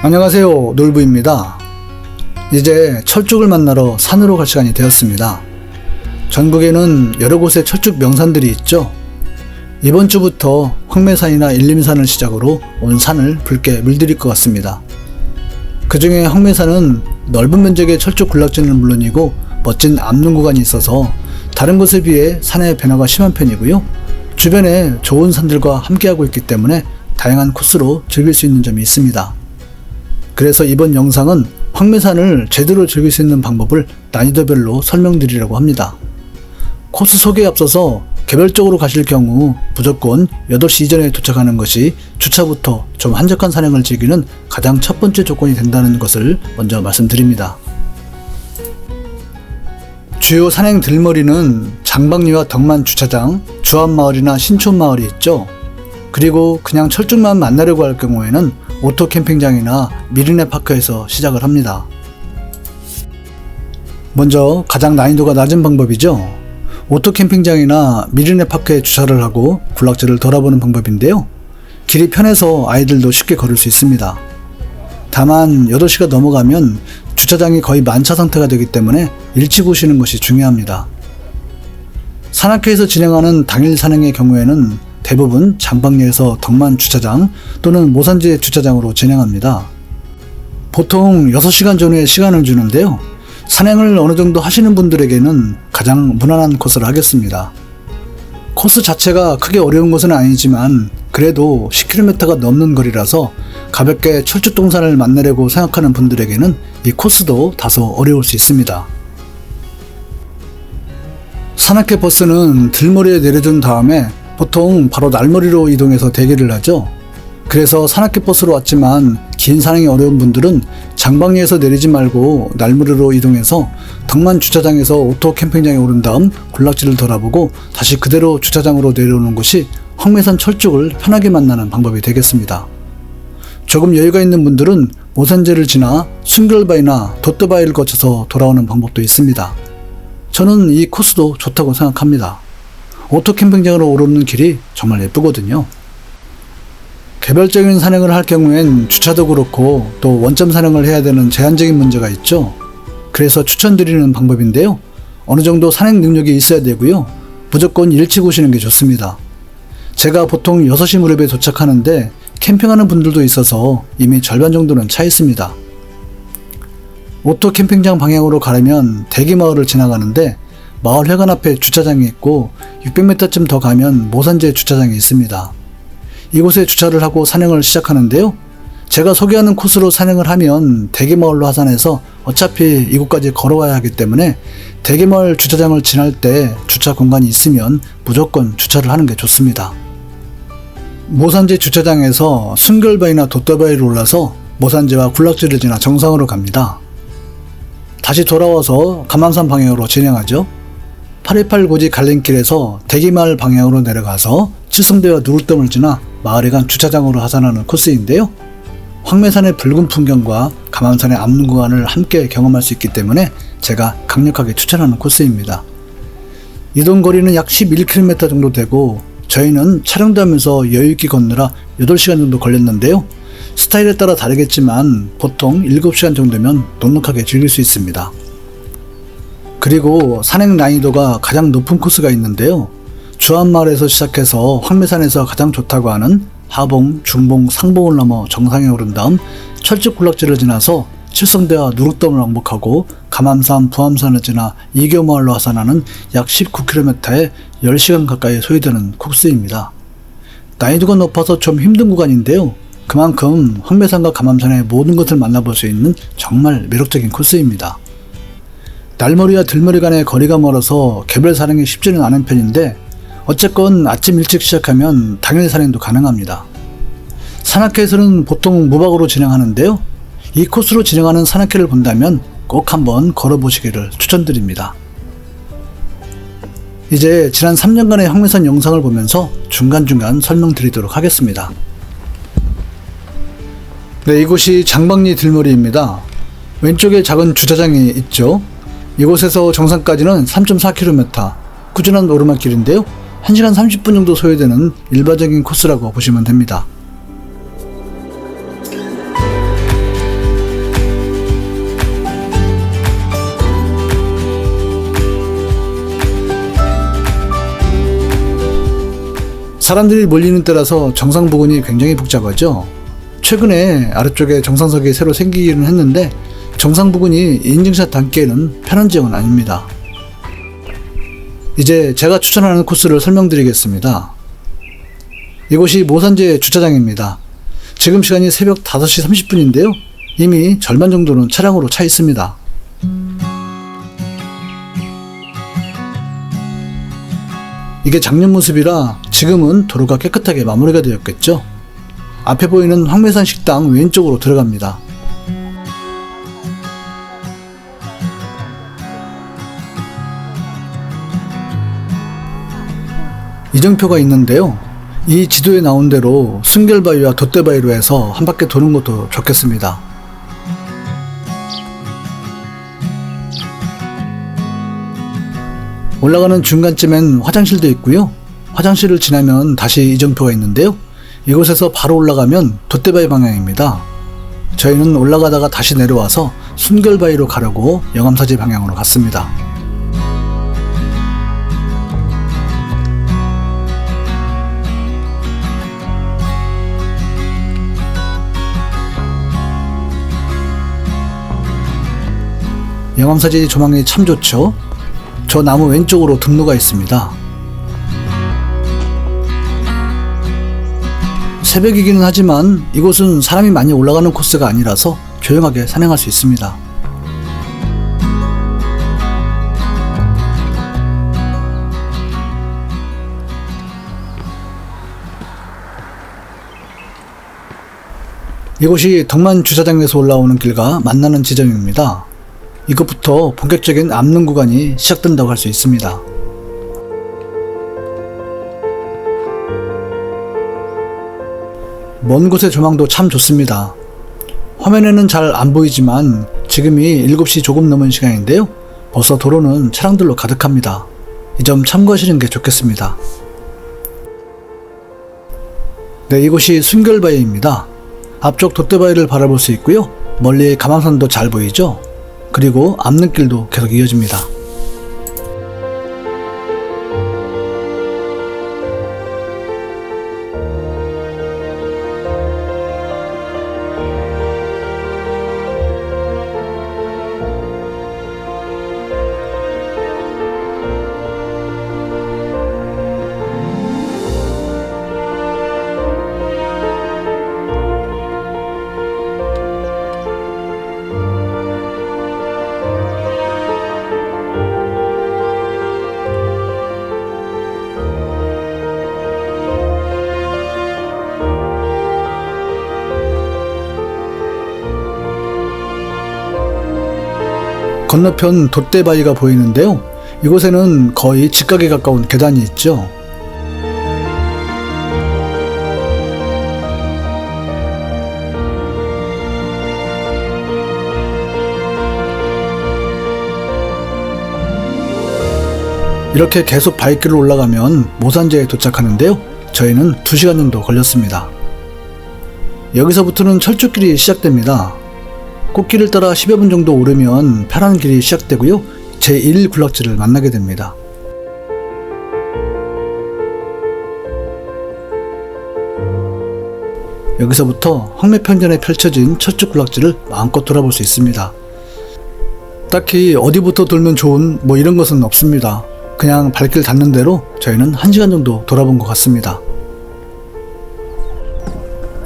안녕하세요, 놀부입니다. 이제 철쭉을 만나러 산으로 갈 시간이 되었습니다. 전국에는 여러 곳의 철쭉 명산들이 있죠. 이번 주부터 황매산이나 일림산을 시작으로 온 산을 붉게 물들일 것 같습니다. 그 중에 황매산은 넓은 면적의 철쭉 군락지는 물론이고 멋진 암릉 구간이 있어서 다른 곳에 비해 산의 변화가 심한 편이고요. 주변에 좋은 산들과 함께하고 있기 때문에 다양한 코스로 즐길 수 있는 점이 있습니다. 그래서 이번 영상은 황매산을 제대로 즐길 수 있는 방법을 난이도별로 설명드리려고 합니다. 코스 소개에 앞서서 개별적으로 가실 경우 무조건 8시 이전에 도착하는 것이 주차부터 좀 한적한 산행을 즐기는 가장 첫 번째 조건이 된다는 것을 먼저 말씀드립니다. 주요 산행 들머리는 장박리와 덕만 주차장, 주암마을이나 신촌마을이 있죠. 그리고 그냥 철쭉만 만나려고 할 경우에는 오토 캠핑장이나 미르네 파크에서 시작을 합니다. 먼저 가장 난이도가 낮은 방법이죠. 오토 캠핑장이나 미르네 파크에 주차를 하고 군락지를 돌아보는 방법인데요. 길이 편해서 아이들도 쉽게 걸을 수 있습니다. 다만 8시가 넘어가면 주차장이 거의 만차 상태가 되기 때문에 일찍 오시는 것이 중요합니다. 산악회에서 진행하는 당일 산행의 경우에는 대부분 장박리에서 덕만 주차장 또는 모산지의 주차장으로 진행합니다. 보통 6시간 전후에 시간을 주는데요. 산행을 어느 정도 하시는 분들에게는 가장 무난한 코스를 하겠습니다. 코스 자체가 크게 어려운 것은 아니지만 그래도 10km가 넘는 거리라서 가볍게 철쭉 동산을 만나려고 생각하는 분들에게는 이 코스도 다소 어려울 수 있습니다. 산악회 버스는 들머리에 내려준 다음에 보통 바로 날머리로 이동해서 대기를 하죠. 그래서 산악회 버스로 왔지만 긴 산행이 어려운 분들은 장박리에서 내리지 말고 날머리로 이동해서 덕만 주차장에서 오토 캠핑장에 오른 다음 군락지를 돌아보고 다시 그대로 주차장으로 내려오는 것이 황매산 철쭉을 편하게 만나는 방법이 되겠습니다. 조금 여유가 있는 분들은 모산지를 지나 순결바위나 돛더바위를 거쳐서 돌아오는 방법도 있습니다. 저는 이 코스도 좋다고 생각합니다. 오토 캠핑장으로 오르는 길이 정말 예쁘거든요. 개별적인 산행을 할 경우엔 주차도 그렇고 또 원점 산행을 해야 되는 제한적인 문제가 있죠. 그래서 추천드리는 방법인데요. 어느 정도 산행 능력이 있어야 되고요. 무조건 일찍 오시는 게 좋습니다. 제가 보통 6시 무렵에 도착하는데 캠핑하는 분들도 있어서 이미 절반 정도는 차 있습니다. 오토 캠핑장 방향으로 가려면 대기마을을 지나가는데 마을 회관 앞에 주차장이 있고 600m쯤 더 가면 모산지에 주차장이 있습니다. 이곳에 주차를 하고 산행을 시작하는데요. 제가 소개하는 코스로 산행을 하면 대기마을로 하산해서 어차피 이곳까지 걸어와야 하기 때문에 대기마을 주차장을 지날 때 주차 공간이 있으면 무조건 주차를 하는 게 좋습니다. 모산지 주차장에서 순결바위나 돛더바위를 올라서 모산지와 군락지를 지나 정상으로 갑니다. 다시 돌아와서 감암산 방향으로 진행하죠. 828 고지 갈림길에서 대기마을 방향으로 내려가서 칠성대와 누룩댐을 지나 마을에 간 주차장으로 하산하는 코스인데요. 황매산의 붉은 풍경과 감암산의 암릉 구간을 함께 경험할 수 있기 때문에 제가 강력하게 추천하는 코스입니다. 이동 거리는 약 11km 정도 되고 저희는 촬영도 하면서 여유있게 걷느라 8시간 정도 걸렸는데요. 스타일에 따라 다르겠지만 보통 7시간 정도면 넉넉하게 즐길 수 있습니다. 그리고 산행 난이도가 가장 높은 코스가 있는데요. 주암마을에서 시작해서 황매산에서 가장 좋다고 하는 하봉, 중봉, 상봉을 넘어 정상에 오른 다음 철쭉 군락지를 지나서 칠성대와 누룩댐을 왕복하고 감암산, 부암산을 지나 이교마을로 하산하는 약 19km에 10시간 가까이 소요되는 코스입니다. 난이도가 높아서 좀 힘든 구간인데요. 그만큼 황매산과 감암산의 모든 것을 만나볼 수 있는 정말 매력적인 코스입니다. 날머리와 들머리 간의 거리가 멀어서 개별 산행이 쉽지는 않은 편인데 어쨌건 아침 일찍 시작하면 당일 산행도 가능합니다. 산악회에서는 보통 무박으로 진행하는데요. 이 코스로 진행하는 산악회를 본다면 꼭 한번 걸어보시기를 추천드립니다. 이제 지난 3년간의 황매산 영상을 보면서 중간중간 설명드리도록 하겠습니다. 네, 이곳이 장박리 들머리입니다. 왼쪽에 작은 주차장이 있죠. 이곳에서 정상까지는 3.4km, 꾸준한 오르막길인데요. 1시간 30분 정도 소요되는 일반적인 코스라고 보시면 됩니다. 사람들이 몰리는 때라서 정상 부근이 굉장히 복잡하죠. 최근에 아래쪽에 정상석이 새로 생기기는 했는데 정상 부근이 인증샷 담기에는 편한 지역은 아닙니다. 이제 제가 추천하는 코스를 설명드리겠습니다. 이곳이 모산제 주차장입니다. 지금 시간이 새벽 5시 30분인데요. 이미 절반 정도는 차량으로 차 있습니다. 이게 작년 모습이라 지금은 도로가 깨끗하게 마무리가 되었겠죠. 앞에 보이는 황매산 식당 왼쪽으로 들어갑니다. 이정표가 있는데요. 이 지도에 나온 대로 순결바위와 돛대바위로 해서 한 바퀴 도는 것도 좋겠습니다. 올라가는 중간쯤엔 화장실도 있고요. 화장실을 지나면 다시 이정표가 있는데요. 이곳에서 바로 올라가면 돛대바위 방향입니다. 저희는 올라가다가 다시 내려와서 순결바위로 가려고 영암사지 방향으로 갔습니다. 영암사지 조망이 참 좋죠. 저 나무 왼쪽으로 등로가 있습니다. 새벽이기는 하지만 이곳은 사람이 많이 올라가는 코스가 아니라서 조용하게 산행할 수 있습니다. 이곳이 덕만 주차장에서 올라오는 길과 만나는 지점입니다. 이것부터 본격적인 암릉 구간이 시작된다고 할 수 있습니다. 먼 곳의 조망도 참 좋습니다. 화면에는 잘 안 보이지만 지금이 7시 조금 넘은 시간인데요. 벌써 도로는 차량들로 가득합니다. 이 점 참고하시는 게 좋겠습니다. 네, 이곳이 순결바위입니다. 앞쪽 돛대바위를 바라볼 수 있고요. 멀리 감암산도 잘 보이죠? 그리고 암릉길도 계속 이어집니다. 건너편 돛대바위가 보이는데요. 이곳에는 거의 직각에 가까운 계단이 있죠. 이렇게 계속 바위길을 올라가면 모산제에 도착하는데요. 저희는 2시간 정도 걸렸습니다. 여기서부터는 철쭉길이 시작됩니다. 꽃길을 따라 10여 분 정도 오르면 편한 길이 시작되고요. 제1군락지를 만나게 됩니다. 여기서부터 황매편전에 펼쳐진 철쭉군락지를 마음껏 돌아볼 수 있습니다. 딱히 어디부터 돌면 좋은 이런 것은 없습니다. 그냥 발길 닿는 대로 저희는 1시간 정도 돌아본 것 같습니다.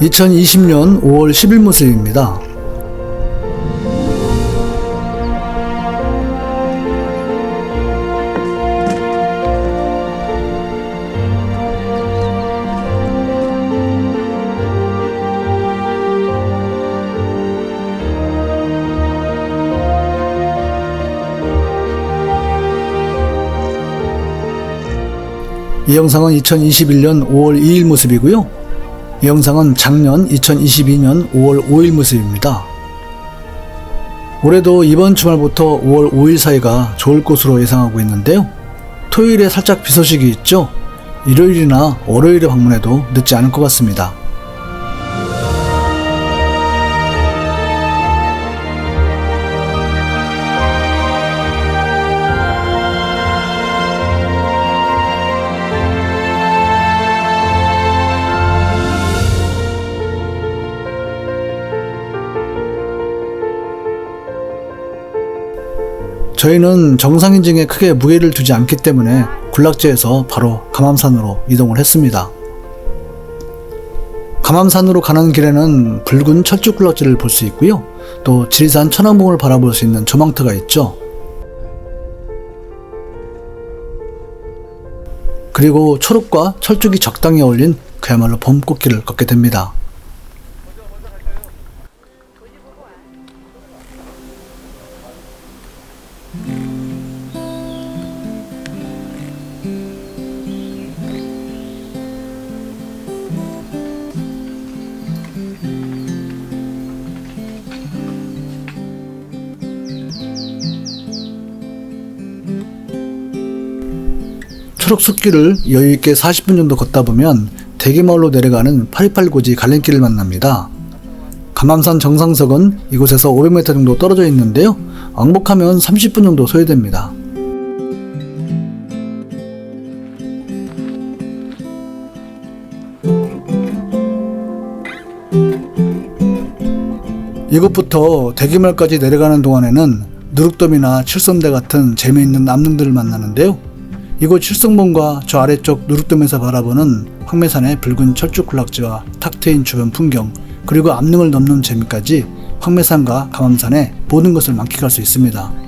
2020년 5월 10일 모습입니다. 이 영상은 2021년 5월 2일 모습이고요. 이 영상은 작년 2022년 5월 5일 모습입니다. 올해도 이번 주말부터 5월 5일 사이가 좋을 것으로 예상하고 있는데요. 토요일에 살짝 비 소식이 있죠. 일요일이나 월요일에 방문해도 늦지 않을 것 같습니다. 저희는 정상 인증에 크게 무게를 두지 않기 때문에 군락지에서 바로 감암산으로 이동을 했습니다. 감암산으로 가는 길에는 붉은 철쭉 군락지를 볼 수 있고요. 또 지리산 천왕봉을 바라볼 수 있는 조망터가 있죠. 그리고 초록과 철쭉이 적당히 어울린 그야말로 봄 꽃길을 걷게 됩니다. 초록숲길을 여유있게 40분 정도 걷다 보면 대기마을로 내려가는 828고지 갈림길을 만납니다. 감암산 정상석은 이곳에서 500m 정도 떨어져 있는데요. 왕복하면 30분 정도 소요됩니다. 이곳부터 대기마을까지 내려가는 동안에는 누룩돔이나 칠성대 같은 재미있는 남릉들을 만나는데요. 이곳 칠성봉과 저 아래쪽 누룩돔에서 바라보는 황매산의 붉은 철쭉 군락지와 탁 트인 주변 풍경, 그리고 암릉을 넘는 재미까지 황매산과 감암산의 모든 것을 만끽할 수 있습니다.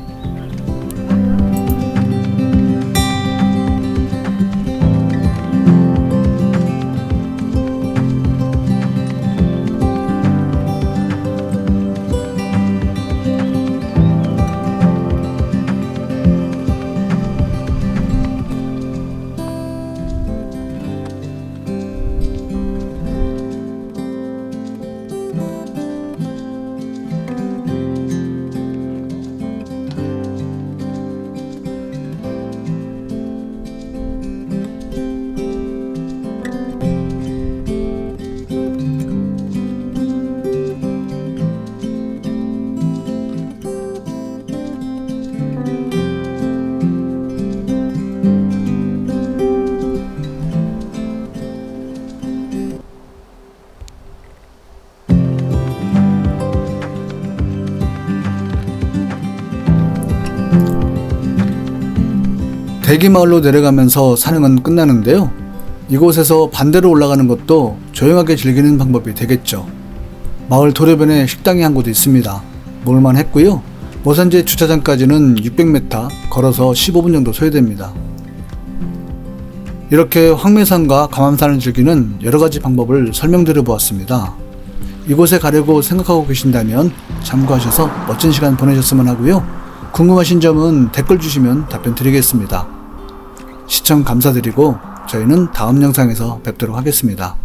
대기마을로 내려가면서 산행은 끝나는데요. 이곳에서 반대로 올라가는 것도 조용하게 즐기는 방법이 되겠죠. 마을 도로변에 식당이 한 곳 있습니다. 먹을만 했고요. 모산제 주차장까지는 600m 걸어서 15분 정도 소요됩니다. 이렇게 황매산과 감암산을 즐기는 여러가지 방법을 설명드려 보았습니다. 이곳에 가려고 생각하고 계신다면 참고하셔서 멋진 시간 보내셨으면 하고요. 궁금하신 점은 댓글 주시면 답변 드리겠습니다. 시청 감사드리고 저희는 다음 영상에서 뵙도록 하겠습니다.